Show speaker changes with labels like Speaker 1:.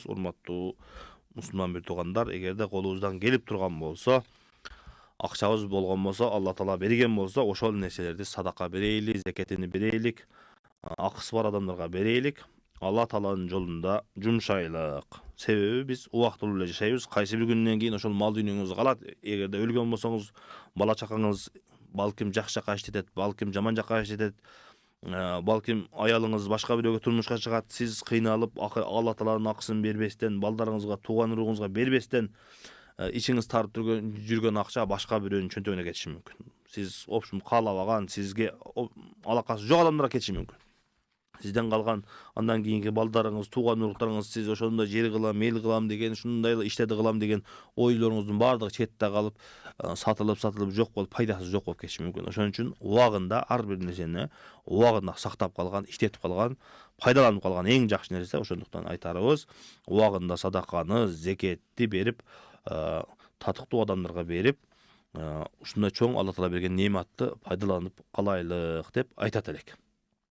Speaker 1: Урматтуу мусулман бир туугандар, эгерде колубуздан келип турган болсо, акчабыз болгон болсо, Алла Таала берген болсо, ошол нерселерди садака берейли, зекетини берейлик, акысы бар адамдарга берейлик. Алла Тааланын жолунда жумшайлык. Себеби биз убактылуу эле жашайбыз. Кайсы бир күндөн кийин ошол мал дүйнөңүз калат. Эгерде өлгөн болсоңуз, бала чакаңыз балким жакшы жака иштетет, балким жаман жака иштетет. Балким аялыңыз башка бирөөгө турмушка чыгат, сиз кыйналып, Алла Тааланын акысын бербестен, балдарыңызга, тууган уругуңузга бербестен, ичиңиз тарып жүргөн акча башка бирөөнүн чөнтөгүнө кетиши мүмкүн. Сиз опшум каалабаган, сизге алакасы жок адамдарга кетиши мүмкүн. Сизден калган андан кийинки балдарыңыз, тууган уруктарыңыз сиз ошондой жер кылам, эл кылам деген, ушундай эле иштерди кылам деген ойлоруңуздун баардыгы четте калып, сатылып жок болуп, пайдасы жок болуп кетиши мүмкүн. Ошон үчүн убагында ар бир нерсени убагында сактап калган, иштетип калган, пайдаланып калган эң жакшы нерсе. Ошондуктан айтарыбыз, убагында садаканы, зекетти берип, татыктуу адамдарга берип, ушундай чоң Алла Таала берген неаматты пайдаланып калайлык деп айтат элек.